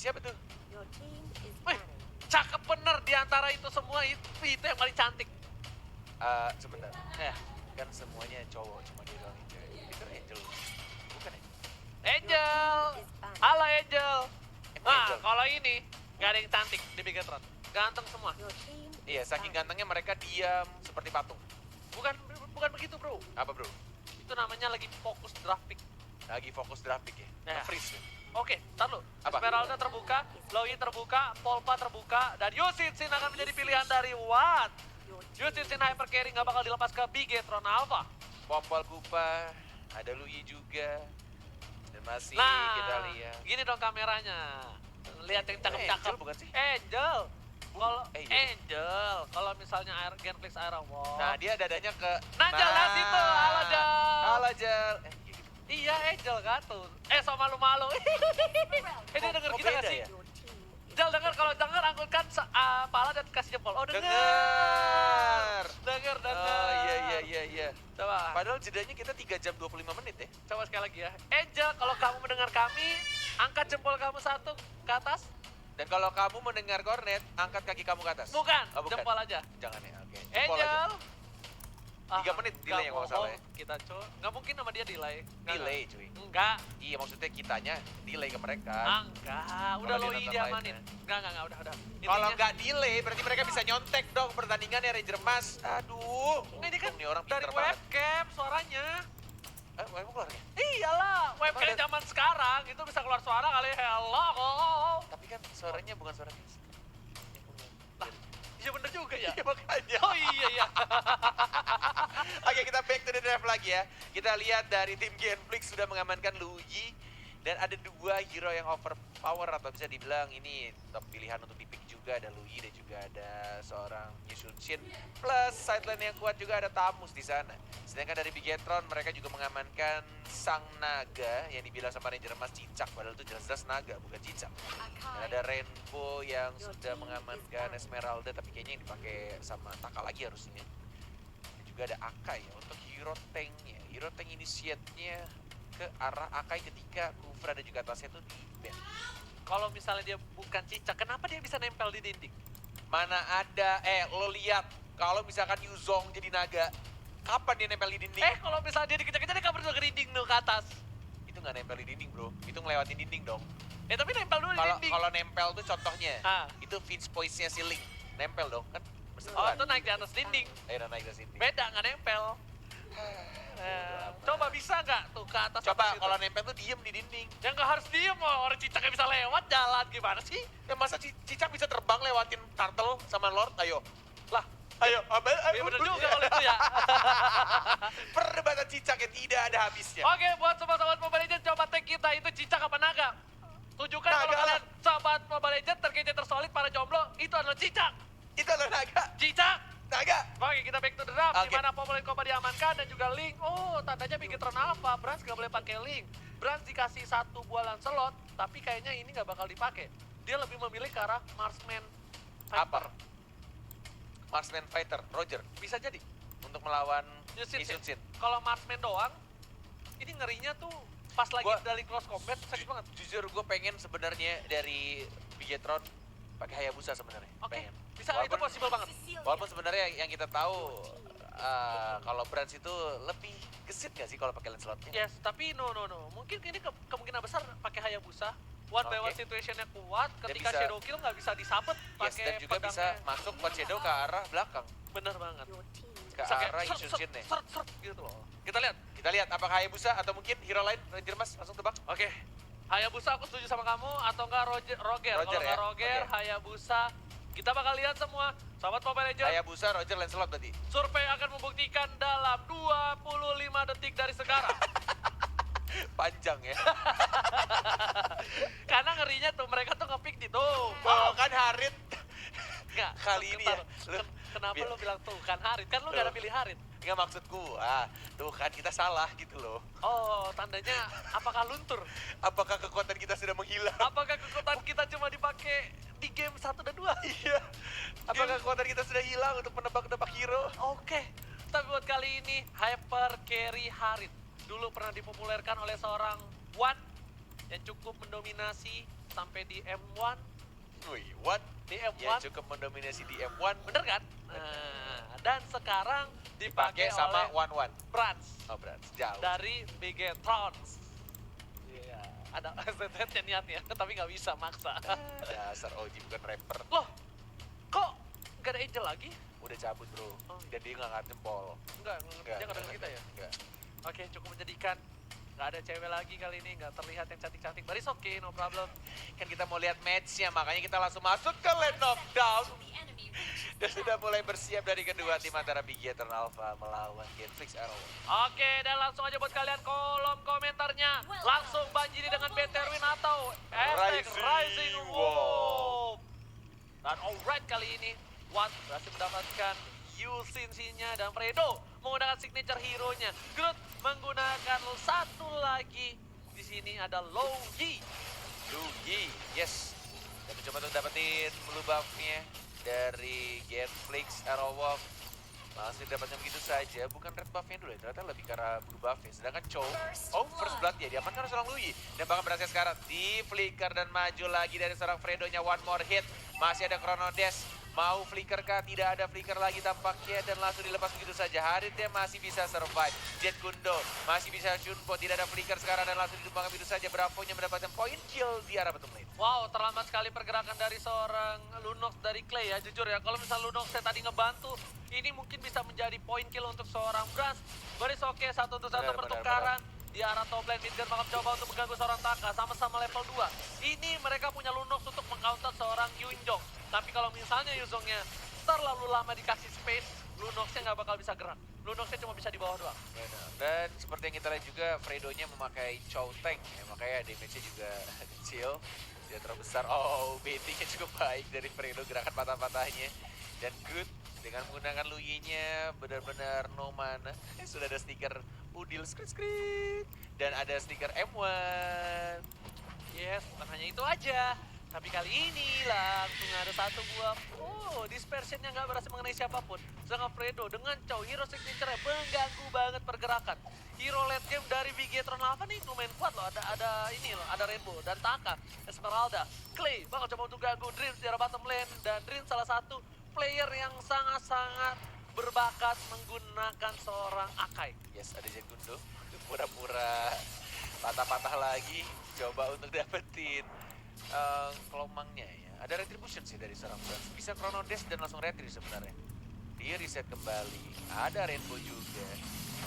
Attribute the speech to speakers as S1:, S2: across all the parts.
S1: siapa tuh?
S2: Wih, cakep bener di antara itu semua itu yang paling cantik.
S1: Sebentar.
S2: Ya,
S1: Kan semuanya cowok, cuma dia doang yang cewek. Itu Angel. Bukan ya?
S2: Angel. Halo Angel.
S1: Emang
S2: Nah,
S1: Angel?
S2: kalau ini nggak ada yang cantik di Bigetron. Ganteng semua.
S1: Iya, saking gantengnya mereka diam seperti patung.
S2: Bukan bukan begitu, Bro.
S1: Apa bro?
S2: Itu namanya lagi fokus draft pick.
S1: Lagi fokus draft pick ya?
S2: Ya.
S1: Freeze ya?
S2: Oke, tar lu.
S1: Apa?
S2: Esmeralda terbuka, Loi terbuka, Polpa terbuka, dan Yusitsin akan menjadi pilihan dari Watt. Yusitsin Hyper Carry nggak bakal dilepas ke Bigetron Alpha.
S1: Pompol Kupa, ada Lui juga. Dan masih
S2: Nah,
S1: kita lihat.
S2: gini dong kameranya. Lihat yang cakep-cakep.
S1: Angel bukan sih?
S2: Angel. Kalau
S1: iya.
S2: Angel, kalau misalnya Genflix Aira Wall.
S1: Nah dia dadanya ke...
S2: Nah, jelas itu. Halo, Jel.
S1: Halo Jel. Iya gitu.
S2: Iya, Angel kan tuh. So malu-malu. Ini denger kita nggak
S1: beda
S2: sih?
S1: ya?
S2: Jel denger, kalau denger angkutkan pala dan kasih jempol. Oh denger.
S1: Denger.
S2: Denger.
S1: Oh iya.
S2: Coba.
S1: Padahal jedanya kita 3 jam 25 menit ya.
S2: Coba sekali lagi ya. Angel, kalau kamu mendengar kami, angkat jempol kamu satu ke atas.
S1: Dan kalau kamu mendengar kornet, angkat kaki kamu ke atas.
S2: Bukan,
S1: Oh, bukan.
S2: jempol aja.
S1: Jangan ya, oke. Jempol aja.
S2: Angel.
S1: 3 menit delay ya kalau nggak salah ya.
S2: Kita coba. Nggak mungkin sama dia delay.
S1: Delay cuy.
S2: Enggak.
S1: Iya maksudnya kitanya delay ke mereka.
S2: Enggak. Udah
S1: Kalau dia
S2: Loi
S1: nonton
S2: diamanin.
S1: live-nya.
S2: Enggak. Udah.
S1: Kalau
S2: Intinya-
S1: nggak delay berarti mereka bisa nyontek dong pertandingannya Ranger Emas. Aduh.
S2: Ini kan
S1: untung nih orang
S2: dari
S1: pinter banget.
S2: webcam suaranya.
S1: Emang keluar ya?
S2: Iyalah, webcam
S1: ada-
S2: zaman sekarang itu bisa keluar suara kali. Hello.
S1: Tapi kan suaranya bukan suara biasa.
S2: Lah, iya bener juga ya.
S1: Iya makanya.
S2: Oh iya.
S1: Oke kita back to the draft lagi ya. Kita lihat dari tim Genflix sudah mengamankan Luigi. Dan ada 2 hero yang overpower atau bisa dibilang ini top pilihan untuk dipick juga. Ada Luigi dan juga ada seorang Yusun Shin. Plus sideline yang kuat juga ada Tamus di sana. Sedangkan dari Bigetron mereka juga mengamankan Sang Naga yang dibilang sama Ranger Emas cicak. Padahal itu jelas-jelas naga bukan cicak. Dan ada Rainbow yang sudah mengamankan Esmeralda tapi kayaknya yang dipakai sama Taka lagi harusnya. Dan juga ada Akai ya, untuk hero tanknya. Hero tank initiate-nya ke arah Akai ketika Kufra dan juga Tasya itu di ban.
S2: Kalau misalnya dia bukan cicak, kenapa dia bisa nempel di dinding?
S1: Mana ada, lo lihat kalau misalkan Yuzong jadi naga, kapan dia nempel di dinding?
S2: Kalau misalnya dia dikejar-kejar dia kabur ke dinding tuh ke atas.
S1: Itu nggak nempel di dinding bro, itu ngelewatin dinding dong.
S2: Tapi nempel dulu di dinding.
S1: Kalau nempel tuh contohnya,
S2: Ah.
S1: itu Vince Poise-nya si Link, nempel dong kan?
S2: Oh,
S1: Bersentuhan.
S2: itu naik di atas dinding.
S1: Ayo naik ke sini.
S2: Beda, nggak nempel. Coba bisa nggak tuh ke atas?
S1: Coba
S2: atas itu?
S1: kalau nempel tuh diem di dinding.
S2: Ya nggak harus diem, orang cicak yang bisa lewat jalan gimana sih?
S1: Ya masa cicak bisa terbang lewatin turtle sama Lord? Ayo.
S2: Lah,
S1: Ayo,
S2: ya bener juga kalau itu ya.
S1: Perdebatan cicak yang tidak ada habisnya.
S2: Oke, buat sobat-sobat Mobile Legends, coba tag kita itu cicak apa naga? Tunjukkan kalau
S1: Naga lah.
S2: kalian sobat Mobile Legends terkece tersolid para jomblo, itu adalah cicak.
S1: Itu adalah naga.
S2: Cicak.
S1: Naga.
S2: Oke, kita back to the draft,
S1: Oke.
S2: di mana Pomolin Koba diamankan dan juga Link. Oh, tandanya Bigetron Alpha, Brans nggak boleh pakai Link. Brans dikasih 1 bualan slot, tapi kayaknya ini nggak bakal dipakai. Dia lebih memilih ke arah Marksman Viper.
S1: Apa? Marksman Fighter, Roger.
S2: Bisa jadi.
S1: Untuk melawan
S2: Yusun
S1: Yusun Shin.
S2: Kalau Marksman doang, ini ngerinya tuh pas lagi
S1: Gua-
S2: dari close combat, sakit banget.
S1: Jujur gue pengen sebenarnya dari Bigetron pakai Hayabusa sebenarnya.
S2: Oke,
S1: Pengen.
S2: bisa, itu
S1: Walaupun-
S2: possible banget.
S1: Walaupun sebenarnya yang kita tahu kalau Brands itu lebih gesit gak sih kalau pakai Lancelot-nya?
S2: Yes, tapi no. Mungkin ini kemungkinan besar pakai Hayabusa. One by one
S1: Oke.
S2: situationnya kuat,
S1: Dan
S2: ketika
S1: bisa-
S2: Shadow Kill nggak bisa disabet
S1: Yes,
S2: pakai
S1: dan juga bisa
S2: pedangnya.
S1: masuk buat Shadow ke arah belakang.
S2: Bener banget.
S1: Ke
S2: Bisa kayak
S1: arah
S2: seret,
S1: Yusun Shin-nya.
S2: seret gitu loh. Kita lihat.
S1: Kita lihat apakah Hayabusa atau mungkin hero lain, Ranger Mas langsung tebak.
S2: Oke. Hayabusa aku setuju sama kamu atau enggak Roger. Kalau
S1: Roger
S2: enggak
S1: ya?
S2: Roger,
S1: Oke.
S2: Hayabusa. Kita bakal lihat semua. Sobat Mobile Legends,
S1: Hayabusa, Roger, Lancelot berarti.
S2: survei akan membuktikan dalam 25 detik dari sekarang.
S1: Panjang ya.
S2: Karena ngerinya tuh mereka tuh nge-pick di tuh.
S1: Oh kan Harit.
S2: Enggak.
S1: Kali ini ya,
S2: Kenapa
S1: biar-
S2: lu bilang tuh kan Harit? Kan lu gak ada
S1: Tuh.
S2: pilih Harit.
S1: Nggak maksud gua. Tuh kan kita salah gitu loh.
S2: Oh, tandanya apakah luntur?
S1: Apakah kekuatan kita sudah menghilang?
S2: Apakah kekuatan kita cuma dipakai di game 1 dan 2?
S1: Iya. Apakah kekuatan kita sudah hilang untuk menebak-nebak hero?
S2: Oke. Tapi buat kali ini Hyper Carry Harit dulu pernah dipopulerkan oleh seorang Wan yang cukup mendominasi sampai di M1,
S1: Wih, One
S2: di
S1: yang
S2: M1,
S1: cukup mendominasi di M1
S2: bener kan? Nah, dan sekarang dipakai
S1: dipakai sama
S2: oleh
S1: One.
S2: Brands
S1: Oh, berat. Jauh.
S2: dari Bigetrons. Iya, ada STT niatnya, tapi nggak bisa maksa.
S1: Dasar OG bukan rapper.
S2: Loh, kok nggak ada Angel lagi?
S1: Udah cabut, Bro.
S2: Oh.
S1: Dan dia nggak ngeliat jempol.
S2: Enggak, dia nggak dengar kita ya?
S1: Enggak.
S2: Oke, cukup menjadikan. Nggak ada cewek lagi kali ini, nggak terlihat yang cantik-cantik. But it's okay, no problem.
S1: Kan kita mau lihat match-nya, makanya kita langsung masuk ke lane knockdown. Dan sudah mulai bersiap dari kedua tim antara Bigetron Alpha melawan Genflix Arrow.
S2: Oke, dan langsung aja buat kalian kolom komentarnya. Langsung banjiri dengan Betterwin atau hashtag Rising Wolf. Dan alright kali ini, Watt berhasil mendapatkan Yusin-nya dan Fredo menggunakan signature hero-nya. Groot menggunakan satu lagi. Di sini ada Logi.
S1: Lugi, yes. Dan mencoba untuk dapetin blue buff-nya dari Genflix Arrow Wolf. Masih dapatnya begitu saja, bukan red buff-nya dulu ya, ternyata lebih ke arah blue buff-nya. Sedangkan Chow, first blood ya, diamankan oleh seorang Luigi. Dan bahkan berhasil sekarang di flicker dan maju lagi dari seorang Fredo-nya, one more hit. Masih ada Chrono Dash, mau flicker kah? Tidak ada flicker lagi tampaknya dan langsung dilepas begitu saja. Haritnya masih bisa survive. Jet Kundo masih bisa Shunpo, tidak ada flicker sekarang dan langsung ditumbangkan begitu saja. Bravo-nya mendapatkan point kill di arah bottom lane.
S2: Wow, terlambat sekali pergerakan dari seorang Lunox dari Clay ya. Jujur ya, kalau misal Lunox saya tadi ngebantu, ini mungkin bisa menjadi point kill untuk seorang Brans. Baris oke, satu untuk satu pertukaran. Di arah top lane, Midgar bakal coba untuk mengganggu seorang Taka, sama-sama level 2. Ini mereka punya Lunox untuk meng-counter seorang Yunjong. Tapi kalau misalnya Yuzongnya terlalu lama dikasih space, Lunoxnya nggak bakal bisa gerak. Lunoxnya cuma bisa di bawah doang.
S1: Dan seperti yang kita lihat juga, Fredo-nya memakai Chow Tank, ya, makanya damage-nya juga kecil, tidak terlalu besar. Oh, baiting-nya cukup baik dari Fredo, gerakan patah-patahnya. Dan good, dengan menggunakan Luigi-nya benar-benar no mana. Sudah ada stiker Udil skrit-skrit, dan ada stiker M1.
S2: Yes, bukan hanya itu aja. Tapi kali ini langsung ada satu buah, dispersion yang nggak berhasil mengenai siapapun. Sedangkan Fredo dengan Chow, hero signature mengganggu banget pergerakan. Hero late game dari Bigetron Alpha nih lumayan kuat loh. Ada ini loh, ada Rainbow dan Taka, Esmeralda, Clay bakal coba untuk ganggu Dreams di arah bottom lane. Dan Dreams salah satu player yang sangat-sangat berbakat menggunakan seorang Akai.
S1: Yes, ada Jet Kundo, pura-pura patah-patah lagi, coba untuk dapetin kelomangnya ya. Ada retribution sih dari seorang Brans. Bisa Chrono Dash dan langsung retri sebenarnya. Dia reset kembali. Ada Rainbow juga.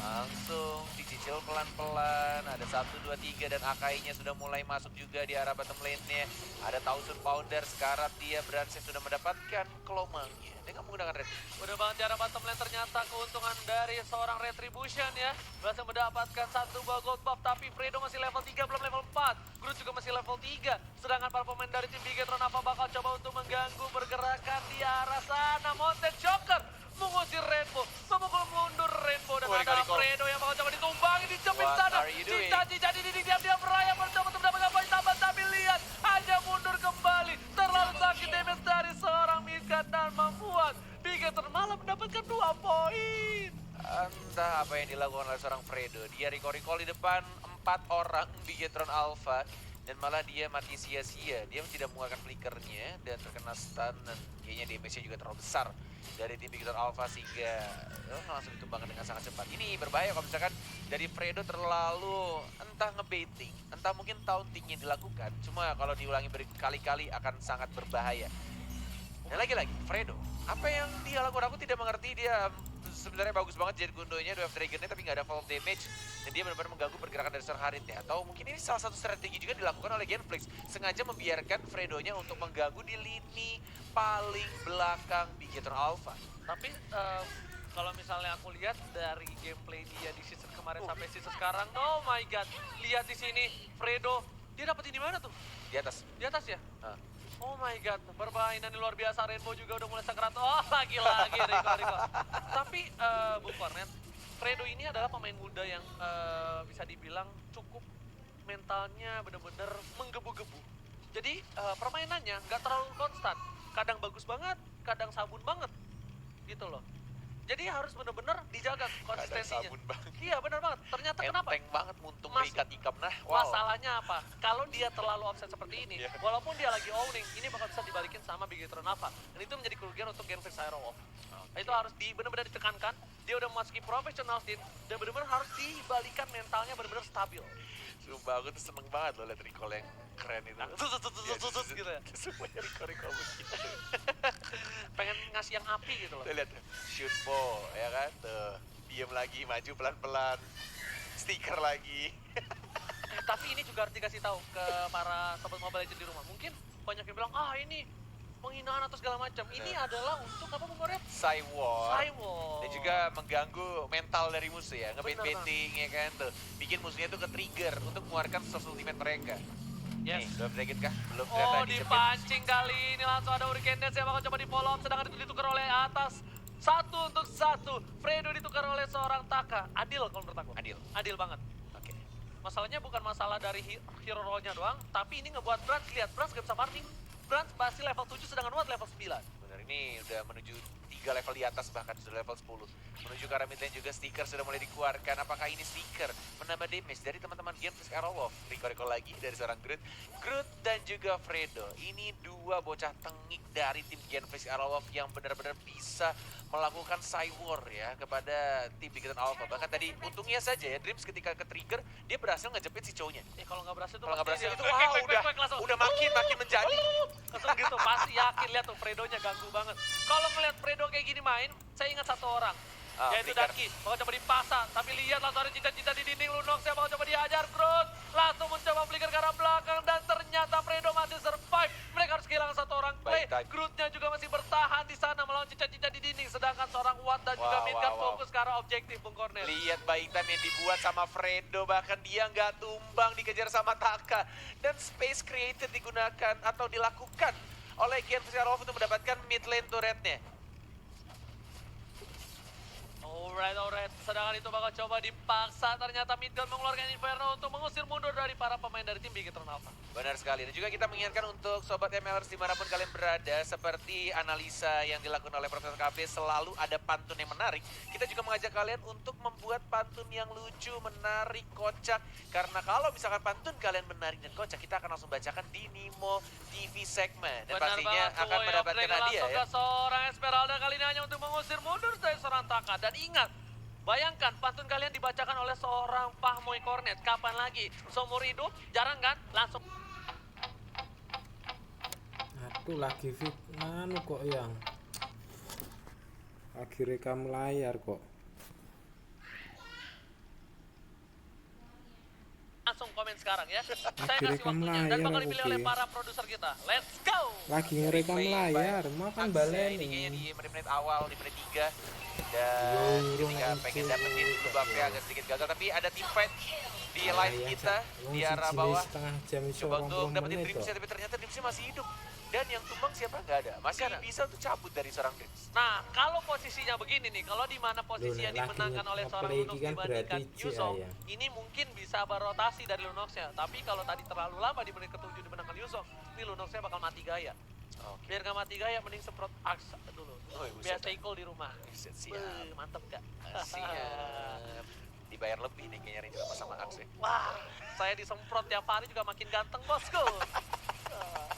S1: Langsung dicicil pelan-pelan. Ada 1, 2, 3 dan Akai-nya sudah mulai masuk juga di arah bottom lane-nya. Ada Thousand Pounder. Sekarang dia Brans sudah mendapatkan kelomangnya dengan menggunakan retribution.
S2: Udah banget di arah bottom lane, ternyata keuntungan dari seorang Retribution ya. Berhasil mendapatkan satu buah gold buff, tapi Fredo masih level 3 belum level 4. Groot juga masih level 3. Sedangkan para pemain dari tim Bigetron apa bakal coba untuk mengganggu pergerakan di arah sana. Mountain Joker mengusir Rainbow, memukul mundur Rainbow dan ada Fredo yang bakal coba ditumbangi di jepit
S1: What
S2: sana.
S1: are you doing?
S2: Jadi diam-diam Raya mencoba untuk mendapatkan poin tambah, tapi lihat hanya mundur kembali. Terlalu sakit damage dari seorang Midgard dan membuat Bigetron malah mendapatkan 2 poin.
S1: Entah apa yang dilakukan oleh seorang Fredo. Dia recall di depan 4 orang Bigetron Alpha dan malah dia mati sia-sia. Dia tidak menggunakan flickernya dan terkena stun dan kayaknya damage-nya juga terlalu besar dari tim Bigetron Alpha sehingga langsung ditumbangkan dengan sangat cepat. Ini berbahaya kalau misalkan dari Fredo terlalu entah ngebaiting, entah mungkin taunting yang dilakukan. Cuma kalau diulangi berkali-kali akan sangat berbahaya. Dan lagi-lagi, Fredo, apa yang dia lakukan aku tidak mengerti. Dia sebenarnya bagus banget Jet Gundonya, Dwarf Dragonnya, tapi nggak ada fall damage. Dan dia benar-benar mengganggu pergerakan dari seorang Haritnya. Atau mungkin ini salah satu strategi juga dilakukan oleh Genflix. Sengaja membiarkan Fredonya untuk mengganggu di lini paling belakang Bigetron Alpha.
S2: Tapi kalau misalnya aku lihat dari gameplay dia di season kemarin sampai season sekarang, oh my god, lihat di sini Fredo, dia dapetin di mana tuh?
S1: Di atas.
S2: Di atas ya?
S1: Nah.
S2: Oh my god, permainan luar biasa. Rainbow juga udah mulai sekerat. Oh lagi-lagi Rico. Tapi Bung Kornet, Fredo ini adalah pemain muda yang bisa dibilang cukup mentalnya bener-bener menggebu-gebu. Jadi permainannya nggak terlalu konstan. Kadang bagus banget, kadang sabun banget. Gitu loh. Jadi harus bener-bener dijaga
S1: Ada
S2: konsistensinya.
S1: sabun banget.
S2: Iya benar banget. Ternyata kenapa?
S1: Enteng banget muntung
S2: Mas-
S1: berikat ikam. Nah, wow.
S2: Masalahnya apa? Kalau dia terlalu offset seperti ini,
S1: Iya.
S2: walaupun dia lagi owning, ini bakal bisa dibalikin sama Bigetron Alpha. Dan itu menjadi kerugian untuk Genfix Aerowolf. Itu harus benar-benar ditekankan. Dia udah memasuki professional team dan benar-benar harus dibalikan mentalnya benar-benar stabil.
S1: Sumpah aku tuh seneng banget loh liat recall yang keren itu.
S2: Sus gitu ya.
S1: Semuanya recall begitu.
S2: Pengen ngasih yang api gitu loh.
S1: Tuh lihat tuh, shoot ball ya kan, tuh diem lagi, maju pelan-pelan, stiker lagi.
S2: Tapi ini juga harus dikasih tahu ke para sobat Mobile Legends di rumah. Mungkin banyak yang bilang, ah ini penghinaan atau segala macam. Ini adalah untuk apa Bung Korea?
S1: Cywar.
S2: Cywar.
S1: Dan juga mengganggu mental dari musuh ya,
S2: Bener,
S1: ngebait-baiting ya kan tuh. Bikin musuhnya tuh ke-trigger untuk mengeluarkan source ultimate mereka.
S2: Yes.
S1: Nih, belum sedikit kah? Belum ternyata
S2: Oh,
S1: dijepit.
S2: dipancing kali ini langsung ada Hurricane Dance yang bakal coba di follow up, sedangkan itu ditukar oleh atas. 1-1. Fredo ditukar oleh seorang Taka. Adil kalau menurut aku.
S1: Adil.
S2: Adil banget.
S1: Oke.
S2: Masalahnya bukan masalah dari hero roll-nya doang, tapi ini ngebuat Brans, lihat Brans gak bisa farming. Brans masih level 7 sedangkan Watt level 9.
S1: Bener, ini udah menuju 3 level di atas, bahkan sudah level 10. Menuju ke arah mid lane juga stiker sudah mulai dikeluarkan. Apakah ini stiker menambah damage dari teman-teman Genfix Aerowolf? Recall lagi dari seorang Groot dan juga Fredo. Ini dua bocah tengik dari tim Genfix Aerowolf yang benar-benar bisa melakukan cywar ya kepada tim Bigetron Alpha. Bahkan tadi untungnya saja ya Dreams ketika ke-trigger dia berhasil ngejepit si cowoknya.
S2: Kalau nggak berhasil tuh
S1: Kalau nggak
S2: pasti
S1: berhasil
S2: dia
S1: itu
S2: kwek,
S1: wow,
S2: langsung.
S1: udah makin menjadi.
S2: Langsung gitu, pasti yakin. Lihat tuh Fredonya ganggu banget. Kalau ngeliat Fredo kayak gini main, saya ingat satu orang. Yaitu
S1: Flicker.
S2: Daki, bakal coba dipasang. Tapi lihat langsung ada cita-cita di dinding. Lunox yang bakal coba dihajar. Groot langsung mencoba flicker ke arah belakang. Dan ternyata Fredo masih survive. Mereka harus kehilangan satu orang play.
S1: Baik,
S2: Grootnya juga masih bertahan di sana melawan cita-cita di dinding. Sedangkan seorang Watt dan juga
S1: Wow,
S2: Midgard
S1: wow, wow.
S2: fokus ke arah objektif Bung Cornel.
S1: Lihat baik time yang dibuat sama Fredo, bahkan dia nggak tumbang dikejar sama Taka. Dan space created digunakan atau dilakukan oleh Genfix Aerowolf untuk mendapatkan mid lane turretnya.
S2: Alright. Sedangkan itu bakal coba dipaksa. Ternyata Midgard mengeluarkan Inferno untuk mengusir mundur dari para pemain dari tim Bigetron Alpha.
S1: Benar sekali. Dan juga kita mengingatkan untuk Sobat MLers dimanapun kalian berada, seperti analisa yang dilakukan oleh Profesor KB, selalu ada pantun yang menarik. Kita juga mengajak kalian untuk membuat pantun yang lucu, menarik, kocak. Karena kalau misalkan pantun kalian menarik dan kocak, kita akan langsung bacakan di Nimo TV segmen. Dan
S2: Benar
S1: pastinya
S2: banget,
S1: akan
S2: Boy.
S1: mendapatkan
S2: Upgrade
S1: hadiah
S2: langsung
S1: ya.
S2: ke seorang Esmeralda kali ini hanya untuk mengusir mundur dari seorang Taka. Dan ingat, bayangkan pantun kalian dibacakan oleh seorang Pahmoy Cornet. Kapan lagi? Seumur hidup? Jarang kan? Langsung.
S3: Aduh, lagi fit anu kok yang lagi rekam layar kok.
S2: Langsung komen sekarang ya. Saya kasih
S3: rekam
S2: waktunya dan
S3: layar
S2: bakal
S3: aku,
S2: dipilih oleh
S3: Ki.
S2: para produser kita. Let's go!
S3: Lagi ngerekam
S1: Replay
S3: layar,
S1: by
S3: makan
S1: Axe.
S3: balen
S1: Ini kayaknya di
S3: nih.
S1: menit-menit awal, di menit 3. Dan
S3: Yo,
S1: ketika
S3: Ron,
S1: pengen
S3: itu.
S1: dapetin blue buff-nya agak sedikit gagal. Tapi ada team fight di
S3: Ah,
S1: live
S3: iya,
S1: kita,
S3: Cak.
S1: di
S3: Wong
S1: arah
S3: siji
S1: bawah.
S3: setengah jam iso
S1: Coba untuk
S3: 20
S1: dapetin
S3: menit
S1: Dreamsnya,
S3: kok.
S1: tapi ternyata Dreamsnya masih hidup. Dan yang tumbang siapa? Nggak ada. Masih
S2: Nggak ada.
S1: bisa untuk cabut dari seorang Dreams.
S2: Nah, kalau posisinya begini nih, kalau di mana posisi yang
S3: Loh, lagi
S2: dimenangkan oleh seorang
S3: nge-play
S2: Lunox
S3: kan
S2: dibandingkan
S3: berarti C,
S2: Yusong,
S3: ya.
S2: ini mungkin bisa berotasi dari Lunoxnya. Tapi kalau tadi terlalu lama di menit ke-7 dimenangkan Yusong, ini Lunoxnya bakal mati gaya.
S1: Oke.
S2: Biar nggak mati gaya, mending semprot Axe dulu.
S1: Oh, buset.
S2: Biar stay cool di rumah.
S1: Buset, siap.
S2: Mantep gak?
S1: Siap. Dibayar lebih nih kayaknya Ranger sama Axe.
S2: Wah, saya disemprot tiap hari juga makin ganteng, bosku.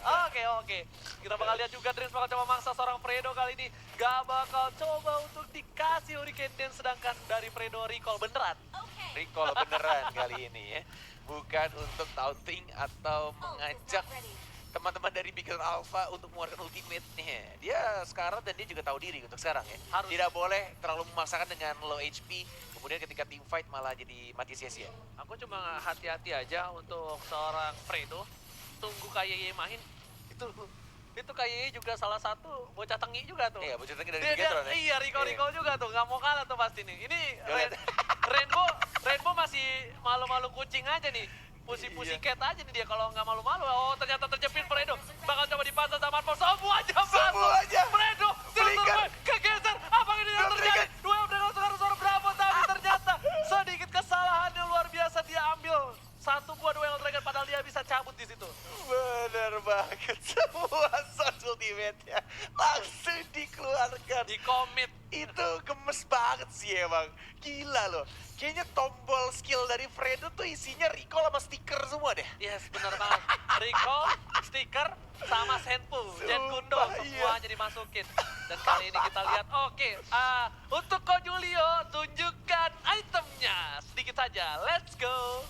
S2: Oke. Kita bakal lihat juga Dreams bakal coba mangsa seorang Fredo kali ini. Gak bakal coba untuk dikasih Hurricane Dance, sedangkan dari Fredo recall beneran.
S1: Recall beneran kali ini ya. Bukan untuk taunting atau mengajak teman-teman dari Bigetron Alpha untuk mengeluarkan ultimate-nya. Dia sekarang dan dia juga tahu diri untuk sekarang ya.
S2: Harus.
S1: Tidak boleh terlalu memaksakan dengan low HP. Kemudian ketika team fight malah jadi mati sia-sia.
S2: Aku cuma hati-hati aja untuk seorang Fredo. Tunggu KYY main. Itu KYY juga salah satu bocah tengi juga tuh.
S1: Iya, bocah tengah dari
S2: Dia-
S1: Bigetron ya.
S2: Iya, recall juga tuh. Gak mau kalah tuh pasti nih. Ini
S1: Gak liat.
S2: Rainbow masih malu-malu kucing aja nih. Pusi-pusi
S1: Iya.
S2: cat aja nih dia kalau nggak malu-malu. Oh, ternyata terjepit Fredo. Bakal coba dipasang sama Armor. Semuanya masuk.
S1: Semuanya.
S2: Fredo,
S1: Flicker.
S2: kegeser. Apa ini yang
S1: Flicker.
S2: terjadi? Dua dengan suara Bravo, tapi ternyata sedikit kesalahan yang luar biasa dia ambil. Satu buah duel Dragon padahal dia bisa cabut di situ.
S1: Bener banget, semua source ultimate-nya langsung dikeluarkan
S2: Di komit.
S1: Itu gemes banget sih emang. Gila loh. Kayaknya tombol skill dari Fredo tuh isinya recall sama stiker semua deh.
S2: Yes, bener banget. Recall, stiker, sama Senpu, Jet Kundo,
S1: Sumpah, iya.
S2: semuanya dimasukin. Dan kali ini kita lihat, oke, untuk Ko Julio, tunjukkan itemnya. Sedikit saja, let's go.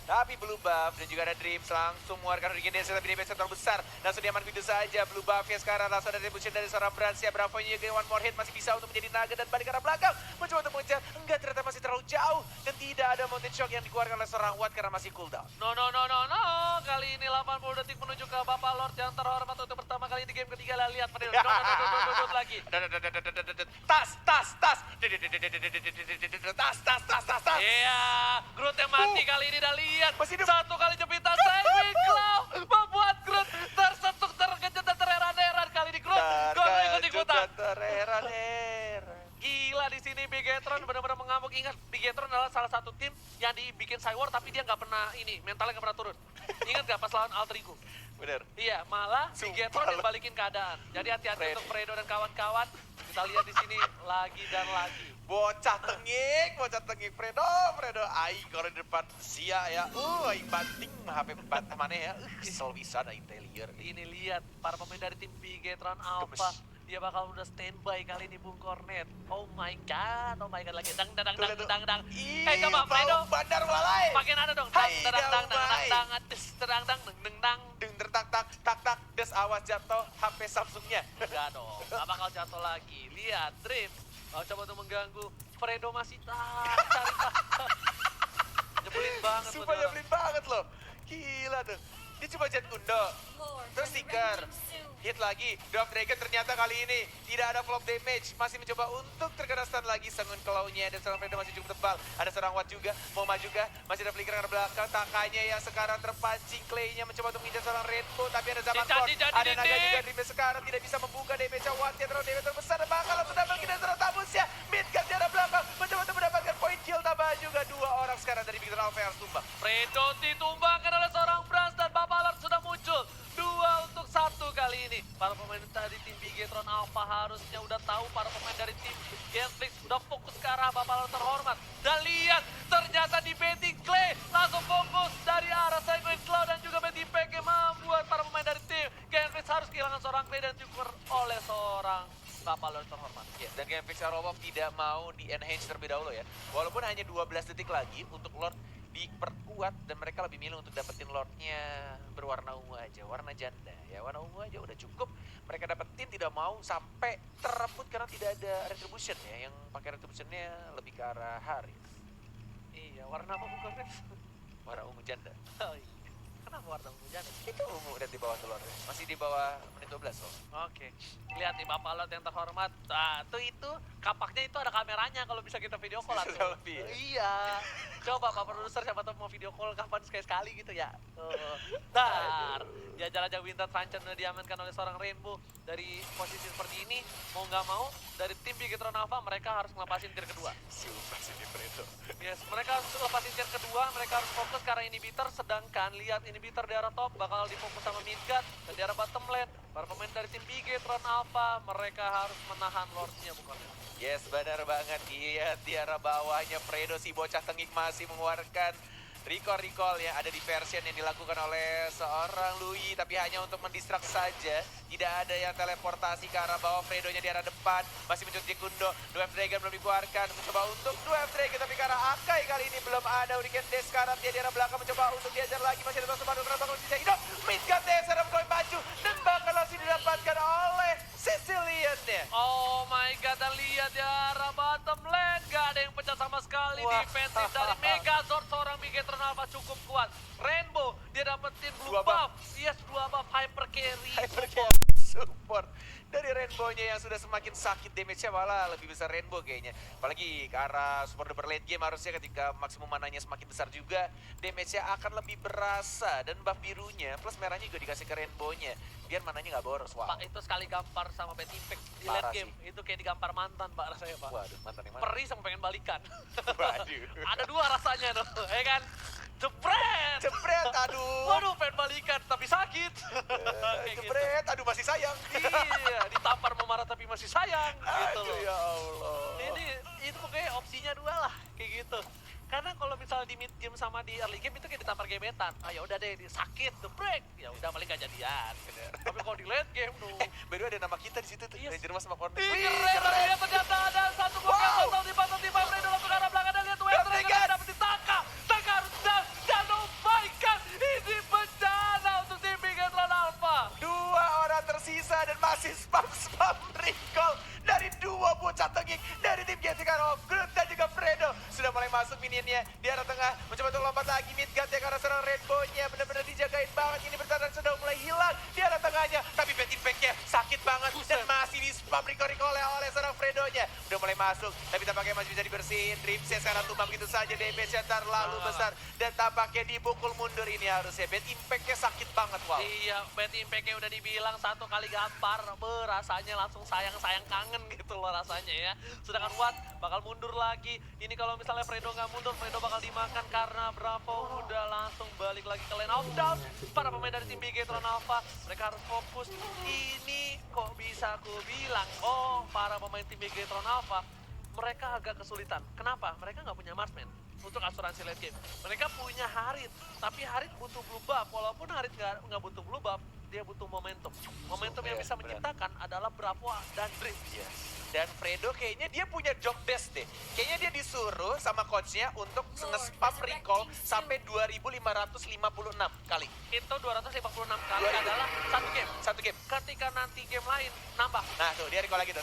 S1: Tapi Blue Buff dan juga ada Dreams langsung mengeluarkan Hurricane Dance, tapi damage terlalu besar. Langsung diaman video saja. Blue Buff ya sekarang langsung ada retribution dari seorang Brans ya. Bravo-nya juga one more hit masih bisa untuk menjadi naga dan balik ke arah belakang. Mencoba untuk mengejar, enggak ternyata masih terlalu jauh. Dan tidak ada Mountain Shock yang dikeluarkan oleh seorang Watt karena masih cooldown.
S2: No. Kali ini 80 detik menuju ke Bapak Lord yang terhormat untuk pertama kali di game ketiga. Lihat, Fadil. Lagi.
S1: Tas.
S2: Iya, Groot yang mati kali ini udah lihat.
S1: Masih hidup.
S2: Satu kali jepitan Saving Claw membuat Groot tersentuh, terkejut, dan terheran-heran. Kali ini Groot gak mau ikut-ikutan.
S1: Terheran-heran.
S2: Gila di sini Bigetron benar-benar mengamuk. Ingat, Bigetron adalah salah satu tim yang dibikin Cywar tapi dia nggak pernah mentalnya nggak pernah turun. Ingat nggak pas lawan Alter Ego?
S1: Bener.
S2: Iya, malah
S1: Sumpah
S2: Bigetron yang
S1: loh.
S2: balikin keadaan. Jadi hati-hati
S1: Fred.
S2: untuk Fredo dan kawan-kawan. Kita lihat di sini lagi dan lagi.
S1: Bocah tengik Fredo, aing kalau di depan sia ya. Aing banting HP mana ya. Kesel bisa aing telier.
S2: Ini lihat para pemain dari tim Bigetron Alpha.
S1: Gemes.
S2: Dia bakal udah standby kali ini Bung Cornet. Oh my god lagi. Dang.
S1: Ih,
S2: Coba Fredo.
S1: Bandar Walai.
S2: Makin ada dong.
S1: Hai,
S2: Dang.
S1: Deng tak des awas jatuh HP Samsungnya.
S2: Enggak dong, nggak bakal jatuh lagi. Lihat, Dream. Coba untuk mengganggu. Fredo masih cari. Nyebelin banget.
S1: Sumpah
S2: tuh dia orang.
S1: nyebelin banget loh. Gila tuh. Dia cuma jet kundo. Terus stiker. Hit lagi. Drop Dragon ternyata kali ini tidak ada flop damage. Masih mencoba untuk terkena stun lagi. Sangun claw-nya dan seorang Fredo masih cukup tebal. Ada seorang Watt juga. Moma juga. Masih ada flicker ke belakang. Takanya yang sekarang terpancing. Clay-nya mencoba untuk mengejar seorang Rainbow. Tapi ada zaman
S2: Cincang,
S1: Force.
S2: cincang,
S1: Ada
S2: cincang.
S1: naga juga. Dream sekarang tidak bisa membuka damage Watt-nya. Terlalu damage terbesar. Dan bakal untuk mendapatkan dan seorang tabusnya. Midgard di arah belakang. Mencoba untuk mendapatkan point kill. Tambahan juga 2 orang sekarang dari Victor Alpha yang harus tumbang.
S2: Fredo ditumbangkan oleh seorang Brans dan Bapak Lord sudah muncul. 2-1 kali ini. Para pemain dari tim Bigetron Alpha harusnya udah tahu para pemain dari tim Genflix udah fokus ke arah Bapak Lord terhormat. Dan lihat, ternyata di betting Clay langsung fokus dari arah Segment Cloud dan juga betting PK membuat para pemain dari tim Genflix harus kehilangan seorang Clay dan juga oleh seorang Bapak Lord terhormat.
S1: Ya, dan Genflix Arobov tidak mau di-enhance terlebih dahulu ya. Walaupun hanya 12 detik lagi untuk Lord diperkuat dan mereka lebih milih untuk dapetin Lordnya berwarna ungu aja, warna janda ya, warna ungu aja udah cukup. Mereka dapetin tidak mau sampai terebut karena tidak ada retribution ya, yang pakai retributionnya lebih ke arah Haris.
S2: Iya, warna apa bukan Rev?
S1: Warna ungu janda.
S2: Oh, iya. Kenapa warna ungu janda?
S1: Itu ungu dan di bawah telurnya, masih di bawah menit 12 loh.
S2: Oke, lihat nih Bapak Lord yang terhormat. Itu kapaknya itu ada kameranya kalau bisa kita video call langsung.
S1: Lebih ya?
S2: Iya. Coba Pak Produser siapa tahu mau video call kapan sekali gitu ya. Ntar, dia jalan-jalan Winter Franchise udah diamankan oleh seorang Rainbow. Dari posisi seperti ini, mau nggak mau, dari tim Bigetron Alpha mereka harus ngelepasin tier kedua.
S1: Sumpah sih di Fredo.
S2: Yes, mereka harus lepasin tier kedua, mereka harus fokus ke arah inhibitor, sedangkan lihat inhibitor di arah top bakal difokus sama Midgard, dan di arah bottom lane, para pemain dari tim Bigetron Alpha, mereka harus menahan Lordnya bukan.
S1: Yes, benar banget. Iya, di arah bawahnya Fredo si bocah tengik masih mengeluarkan recall ya. Ada diversion yang dilakukan oleh seorang Lui, tapi hanya untuk mendistract saja. Tidak ada yang teleportasi ke arah bawah. Fredonya di arah depan, masih mencuci Kundo. Dwarf Dragon belum dikeluarkan, mencoba untuk Dwarf Dragon, tapi ke arah Akai kali ini belum ada. Hurricane Dash sekarang dia di arah belakang mencoba untuk diajar lagi. Masih ada Tosuban untuk bakal bisa hidup. Midgard Dash serem koin baju dan bakal langsung didapatkan oleh Sicilian-nya.
S2: Oh my god, dan lihat di arah bottom lane, gak ada yang pecah sama sekali.
S1: Wah.
S2: Defensif dari Megazord, seorang Bigetron Alpha cukup kuat. Rainbow, dia dapetin blue
S1: Dua
S2: buff.
S1: buff.
S2: Yes, 2 buff hyper carry.
S1: Hyper support dari Rainbow-nya yang sudah semakin sakit, damage-nya malah lebih besar Rainbow kayaknya. Apalagi ke arah support super late game harusnya ketika maksimum mananya semakin besar juga, damage-nya akan lebih berasa. Dan buff birunya plus merahnya juga dikasih ke Rainbow-nya biar mananya nggak boros. Wow.
S2: Pak, itu sekali gampar sama Bad Impact di
S1: Parah
S2: late game. Itu kayak digampar mantan, Pak, rasanya, Pak.
S1: Waduh, mantan yang mana?
S2: Perih sama pengen balikan.
S1: Waduh.
S2: Ada dua rasanya tuh, ya kan? Jebret!
S1: Jebret, aduh.
S2: Waduh, pengen balikan tapi sakit. Kayak gitu.
S1: Jebret, aduh masih sayang.
S2: Iya, ditampar memarah tapi masih sayang gitu
S1: Aduh
S2: loh.
S1: ya Allah.
S2: Ini itu pokoknya opsinya dua lah kayak gitu. Karena kalau misalnya di mid game sama di early game itu kayak ditampar gebetan. Ah ya udah deh, sakit, the break. Ya udah paling gak jadian. Tapi kalau di late game tuh.
S1: Baru ada nama kita di situ tuh.
S2: Yes.
S1: Ranger Mas sama Cornet.
S2: Ih, keren ternyata ternyata ada satu gol yang
S1: Wow.
S2: pasal di Fredo langsung ke arah belakang dan lihat Wester yang dapetin Taka. Taka harus dan oh my god, ini bencana untuk tim Bigetron Alpha.
S1: Dua orang tersisa dan masih spam recall dari dua bocah tengik dari tim Gesekan of Groot dan juga Fredo sudah mulai masuk minionnya di arah tengah mencoba untuk lompat lagi Midgard ya karena serang Rainbow-nya benar-benar dijagain banget ini bertahan sudah mulai hilang di arah tengahnya tapi bad impact-nya sakit banget dan masih di spam recall oleh serang Fredo-nya udah mulai masuk tapi tampaknya masih bisa dibersihin Dreamset karena tumbang gitu saja damage-nya terlalu besar dan tampaknya dipukul mundur ini harusnya bad impact-nya sakit banget wow.
S2: Iya, bad impact-nya udah dibilang satu kali gampar, rasanya langsung sayang-sayang kangen gitu loh rasanya ya. Sedangkan Watt bakal mundur lagi. Ini kalau misalnya Fredo nggak mundur, Fredo bakal dimakan karena Bravo udah langsung balik lagi ke lane of down. Para pemain dari tim Bigetron Alpha, mereka harus fokus. Ini kok bisa aku bilang, oh para pemain tim Bigetron Alpha, mereka agak kesulitan. Kenapa? Mereka nggak punya marksman untuk asuransi late game. Mereka punya Harit, tapi Harit butuh blue buff. Walaupun Harit nggak butuh blue buff, dia butuh momentum. Momentum yang bisa menciptakan adalah Bravo dan Drift.
S1: Yes. Dan Fredo kayaknya dia punya job desk deh. Kayaknya dia disuruh sama coachnya untuk nge-spam recall sampai 2556 kali.
S2: Itu 256 kali adalah
S1: Satu game.
S2: ketika nanti game lain nambah.
S1: Nah tuh dia recall lagi tuh.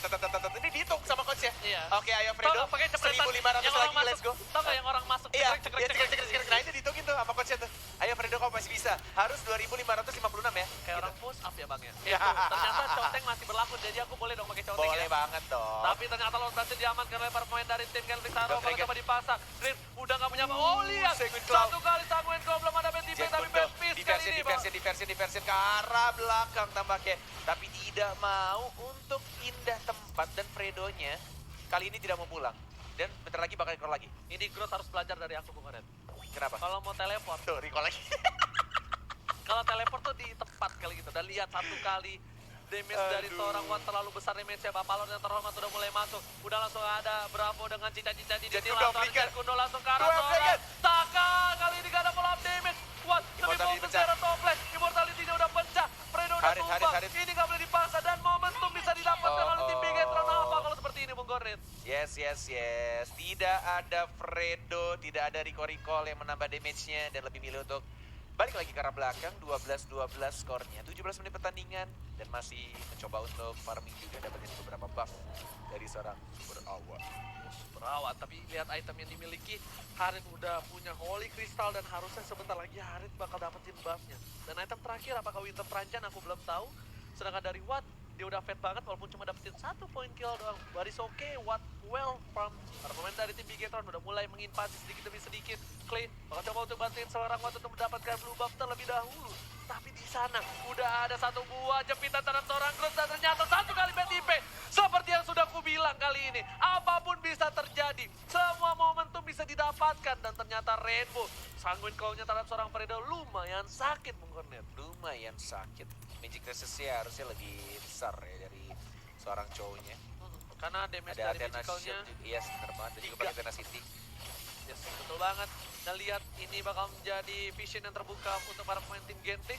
S1: Ini dihitung sama coachnya.
S2: Iya.
S1: Oke ayo Fredo,
S2: Tau nggak, pakai cepretan
S1: 1500
S2: yang
S1: lagi
S2: orang
S1: let's go.
S2: Tau nggak yang orang masuk?
S1: Iya,
S2: cekrek,
S1: dia cekrek. Nah itu dihitungin tuh sama coachnya tuh. Ayo Fredo kau masih bisa. Harus 2556 ya.
S2: Kayak
S1: Gitu.
S2: orang push up ya bang ya.
S1: Iya.
S2: Itu, ternyata Choteng masih berlaku, jadi aku boleh dong pakai Choteng
S1: Boleh
S2: ya.
S1: banget dong.
S2: Tapi ternyata lo berhasil diamankan oleh para pemain dari tim Genflix Haro. Kalau
S1: Dragon.
S2: coba dipasang, Dream udah nggak punya apa. Oh lihat,
S1: Sanguine Claw.
S2: satu kali Sanguine Claw belum ada bad impact, tapi bad fist kali ini bang.
S1: Diversion ke arah belakang tampaknya. Tapi tidak mau untuk pindah tempat dan Fredonya kali ini tidak mau pulang. Dan bentar lagi bakal recall lagi.
S2: Ini Groot harus belajar dari aku Bung Oren.
S1: Kenapa?
S2: Kalau mau teleport,
S1: Tuh recall lagi.
S2: kalau teleport tuh di tempat kali gitu. Dan lihat satu kali damage dari
S1: Aduh.
S2: seorang Watt terlalu besar damage-nya. Bapalor yang terhormat udah mulai masuk. Udah langsung ada Bravo dengan cinta-cinta di
S1: Jet
S2: sini.
S1: Kundo,
S2: Langsung ada
S1: flicker.
S2: Jet Kundo langsung ke arah
S1: Dua
S2: seorang
S1: flicker.
S2: Taka. Kali ini gak ada follow up damage. Watt lebih
S1: Immortality
S2: fokus
S1: pecah.
S2: ke arah top lane. Immortality-nya udah pecah. Fredo udah
S1: Harit.
S2: tumbang. Ini gak boleh dipaksa dan momentum bisa didapatkan oleh tim Bigetron Alpha kalau seperti ini Bung Gornit.
S1: Yes. Tidak ada Fredo, tidak ada recall yang menambah damage-nya dan lebih milih untuk balik lagi ke arah belakang. 12-12 skornya. 17 menit pertandingan dan masih mencoba untuk farming juga dapetin beberapa buff dari seorang super awal.
S2: Berawat, tapi lihat item yang dimiliki. Harit udah punya Holy Crystal dan harusnya sebentar lagi Harit bakal dapetin buffnya. Dan item terakhir apakah Winter Pranjan aku belum tahu. Sedangkan dari Watt, dia udah fat banget walaupun cuma dapetin 1 poin kill doang. Baris oke, Watt well from para pemain dari tim Bigetron udah mulai menginvasi sedikit demi sedikit. Clay bakal coba untuk bantuin seorang Watt untuk mendapatkan blue buff terlebih dahulu. Tapi di sana udah ada satu buah jepitan terhadap seorang Groot dan ternyata satu kali bad impact. Seperti yang sudah kubilang kali ini, apapun bisa terjadi. Semua momentum bisa didapatkan dan ternyata Rainbow Sanguine Claw-nya terhadap seorang Fredo lumayan sakit Bung Cornet.
S1: Lumayan sakit. Magic resistnya harusnya lebih besar ya dari seorang cowoknya.
S2: Karena damage
S1: Ada
S2: dari
S1: Athena
S2: Magical-nya.
S1: Shield juga, yes bener banget. Dan juga pakai Athena City.
S2: Yes, betul banget. Dan lihat ini bakal menjadi vision yang terbuka untuk para pemain tim Genflix.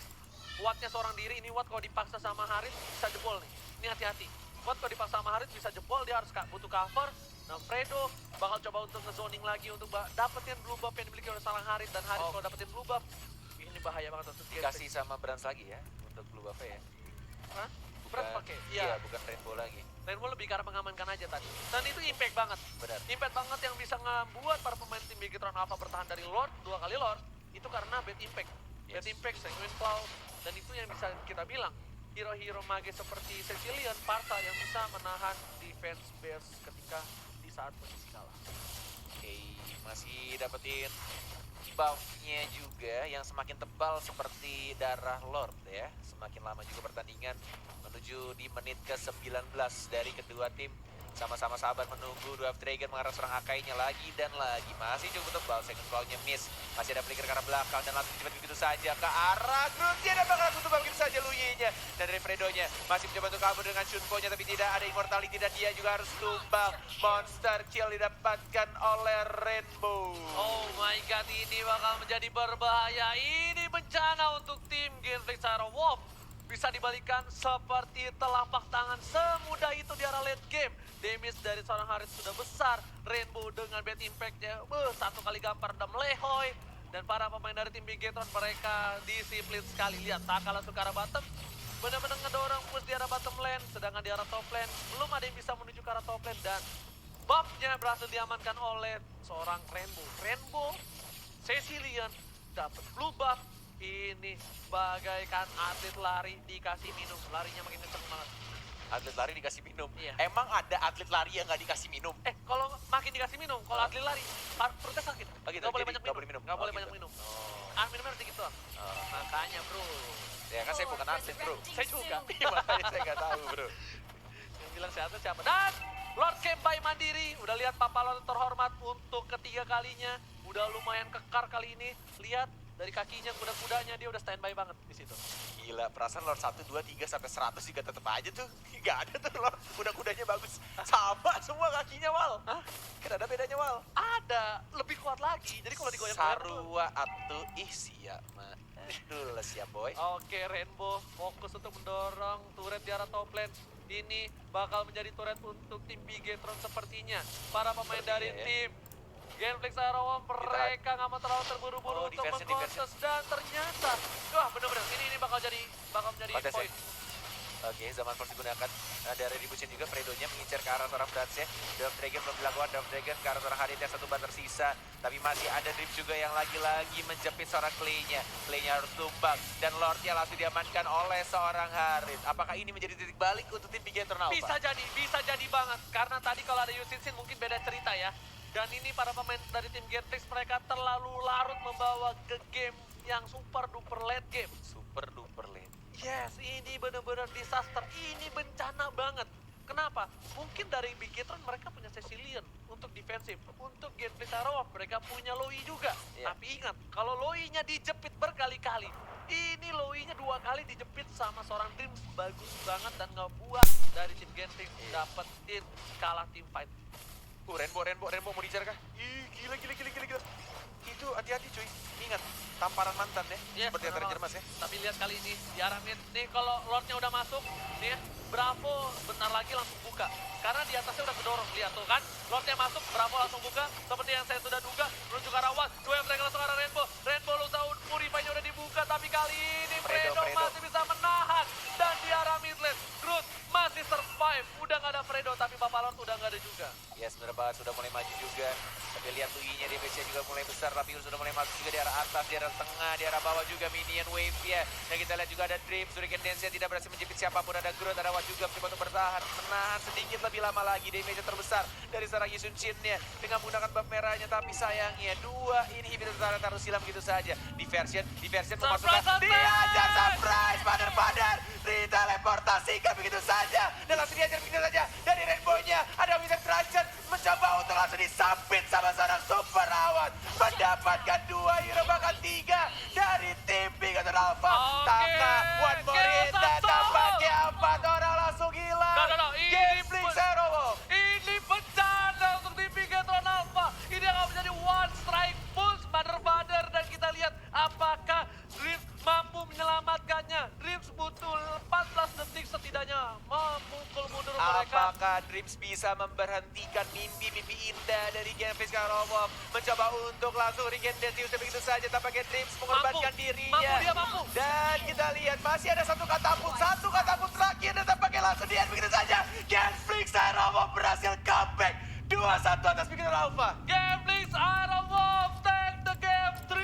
S2: Wattnya seorang diri, ini Watt kalau dipaksa sama Harit bisa jebol nih. Ini hati-hati. Watt kalau dipaksa sama Harit bisa jebol, dia harus butuh cover. Nah Fredo bakal coba untuk nge-zoning lagi untuk dapetin blue buff yang dimiliki oleh seorang Harit. Dan Harit kalau dapetin blue buff, ini bahaya banget untuk Genflix.
S1: Kasih sama Brans lagi ya untuk blue buff ya.
S2: Hah?
S1: Bukan,
S2: Brand pakai?
S1: Iya, bukan Rainbow lagi.
S2: Rainbow lebih karena mengamankan aja tadi. Dan itu impact banget.
S1: Benar.
S2: Impact banget yang bisa ngebuat para pemain tim Bigetron Alpha bertahan dari Lord, 2 kali Lord. Itu karena bad impact. Bad
S1: Yes.
S2: impact, Sanguine Claw. Dan itu yang bisa kita bilang. Hero-hero mage seperti Cecilion, Parta yang bisa menahan defense base ketika di saat posisi kalah.
S1: Oke, masih dapetin buff-nya juga yang semakin tebal seperti darah Lord ya. Semakin lama juga pertandingan menuju di menit ke-19 dari kedua tim. Sama-sama sabar menunggu Dwarf Dragon mengarah seorang Akai-nya lagi dan lagi. Masih cukup tebal, second call-nya miss. Masih ada flicker ke arah belakang dan langsung cepat begitu saja ke arah Groot. Dia dapat langsung tebal begitu saja Luyi-nya. Dan dari Fredo-nya masih mencoba untuk kabur dengan Shunpo-nya tapi tidak ada immortality dan dia juga harus tumbang. Monster kill didapatkan oleh Rainbow.
S2: Oh my god, ini bakal menjadi berbahaya. Ini bencana untuk tim Genflix Aero Wolf. Bisa dibalikan seperti telapak tangan semudah itu di arah late game. Damage dari seorang Harit sudah besar. Rainbow dengan bad impact-nya satu kali gampar dan melehoy. Dan para pemain dari tim Bigetron mereka disiplin sekali. Lihat, Taka langsung ke arah bottom. Benar-benar ngedorong push di arah bottom lane. Sedangkan di arah top lane belum ada yang bisa menuju ke arah top lane. Dan buff-nya berhasil diamankan oleh seorang Rainbow. Rainbow, Cecilian dapat blue buff. Ini bagaikan atlet lari dikasih minum. Larinya makin kenceng banget.
S1: Atlet lari dikasih minum.
S2: Iya.
S1: Emang ada atlet lari yang nggak dikasih minum?
S2: Kalau makin dikasih minum, kalau atlet lari, perutnya sakit.
S1: Oh gitu,
S2: Nggak boleh
S1: jadi
S2: banyak
S1: nggak boleh minum.
S2: Nggak
S1: Oh,
S2: boleh
S1: gitu.
S2: banyak minum.
S1: Oh.
S2: Minumnya harus dikit doang. Makanya bro.
S1: Ya kan saya bukan atlet bro.
S2: Saya juga.
S1: Iya, makanya saya nggak tahu bro.
S2: Yang bilang siapa? Dan Lord Camp by Mandiri. Udah lihat Papa Lord terhormat untuk ketiga kalinya. Udah lumayan kekar kali ini. Lihat dari kakinya, kuda-kudanya dia udah standby banget di situ.
S1: Gila, perasaan Lord 1, 2, 3, sampai 100 juga tetep aja tuh. Gak ada tuh Lord, kuda-kudanya bagus. Sama semua kakinya Wal.
S2: Hah?
S1: Kan ada bedanya Wal.
S2: Ada, lebih kuat lagi. Jadi kalau digoyang-goyang tuh.
S1: Sarua atu siap ma. Aduh siap boy.
S2: Oke, Rainbow fokus untuk mendorong turret di arah top lane. Ini bakal menjadi turret untuk tim Bigetron sepertinya. Para pemain dari
S1: Sepertinya ya.
S2: tim Genflix Aero Wolf mereka nggak mau terlalu terburu-buru
S1: Oh,
S2: untuk
S1: diversion.
S2: mengkontes. Dan ternyata, wah bener-bener ini bakal menjadi
S1: Kontes ya?
S2: poin.
S1: Oke, zaman force digunakan. Ada Retribution juga, Fredo-nya mengincar ke arah seorang Brats ya. Dwarf Dragon belum dilakukan, Dwarf Dragon ke arah seorang Harit yang satu ban tersisa. Tapi masih ada Drip juga yang lagi-lagi menjepit seorang Clay-nya. Clay-nya harus tumbang dan Lord-nya langsung diamankan oleh seorang Harit. Apakah ini menjadi titik balik untuk tim Bigetron Alpha?
S2: Bisa jadi banget. Karena tadi kalau ada Yusin Sin mungkin beda cerita ya. Dan ini para pemain dari tim Genflix mereka terlalu larut membawa ke game yang super duper late game.
S1: Super duper late.
S2: Yes, ini benar-benar disaster. Ini bencana banget. Kenapa? Mungkin dari Bigetron mereka punya Cecilian untuk defensif. Untuk Genflix Aero Wolf mereka punya Loi juga.
S1: Iya.
S2: Tapi ingat, kalau Loi-nya dijepit berkali-kali. Ini Loi-nya 2 kali dijepit sama seorang Dreams. Bagus banget dan ngebuat dari tim Genflix dapetin kalah tim fight.
S1: Rainbow mau dijar kah? Ih, gila. Itu hati-hati cuy. Ingat, tamparan mantan ya.
S2: Yes,
S1: Seperti yang
S2: benar
S1: terjemas ya.
S2: banget. Tapi lihat kali ini di arah mid. Nih kalau Lordnya udah masuk, nih ya, Bravo bentar lagi langsung buka. Karena di atasnya udah kedorong, lihat tuh kan. Lordnya masuk, Bravo langsung buka. Seperti yang saya sudah duga, menuju ke arah Wan. Dua mereka langsung ke arah Rainbow. Rainbow Lusaun, Purify-nya udah dibuka. Tapi kali ini
S1: Fredo.
S2: masih bisa menahan. Dan di arah mid lane, Groot masih survive. Udah gak ada Fredo, tapi Bapak Lord udah gak ada juga.
S1: Yes, bener banget, sudah mulai maju juga. Tapi lihat Luigi-nya, damage-nya juga mulai besar. Tapi sudah mulai masuk juga di arah atas, di arah tengah, di arah bawah juga minion wave-nya. Dan kita lihat juga ada Drip, Shuriken Dance-nya tidak berhasil menjepit siapapun. Ada Groot, ada Watt juga mencoba untuk bertahan. Menahan sedikit lebih lama lagi. Damage-nya terbesar dari seorang Yisun Shin-nya. Dengan menggunakan buff merahnya, tapi sayangnya dua inhibitor taruh silam gitu saja. Diversion memasukkan.
S2: Surprise!
S1: Diajar surprise, padar. Diteleportasikan begitu saja. Dan langsung diajar begitu saja. Dari Rainbow-nya ada Wizard Traction mencoba untuk langsung disambit sama seorang super awat. Mendapatkan 2 euro bahkan 3 dari tim Bigetron Alpha.
S2: Oke,
S1: Taka, One more hit, dan
S2: Kill
S1: tampaknya 4 orang langsung hilang.
S2: No, ini
S1: Genflix Aero Wolf.
S2: Ini bencana untuk tim Bigetron Alpha. Ini akan menjadi one strike push Mother dan kita lihat apakah Dreams mampu menyelamatkannya. Dreams butuh 14 detik setidaknya memukul mundur mereka.
S1: Apakah Dreams bisa memberhentikan mimpi-mimpi indah dari Genflix Aero Wolf? Mencoba untuk langsung Regen Dance begitu saja. Tampaknya Dreams mengorbankan dirinya.
S2: Mampu.
S1: Dan kita lihat masih ada satu katapult terakhir dan tampaknya langsung di begitu saja. Genflix Aero Wolf berhasil comeback 2-1 atas Bigetron Alpha.
S2: Genflix Aero Wolf take the game 3.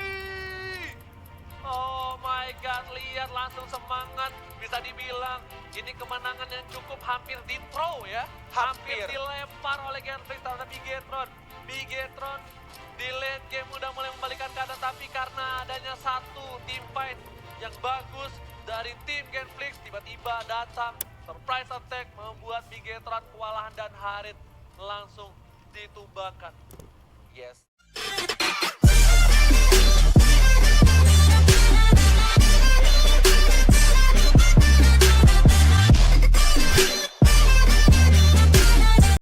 S2: Oh my god, lihat langsung semangat. Bisa dibilang ini kemenangan yang cukup hampir di throw ya. Hampir
S1: Hampir.
S2: dilempar oleh Genflix terhadap Bigetron. Bigetron di late game udah mulai membalikan keadaan, tapi karena adanya satu team fight yang bagus dari tim Genflix tiba-tiba datang Surprise attack membuat Bigetron kewalahan dan Harit langsung ditumbangkan.
S1: Yes.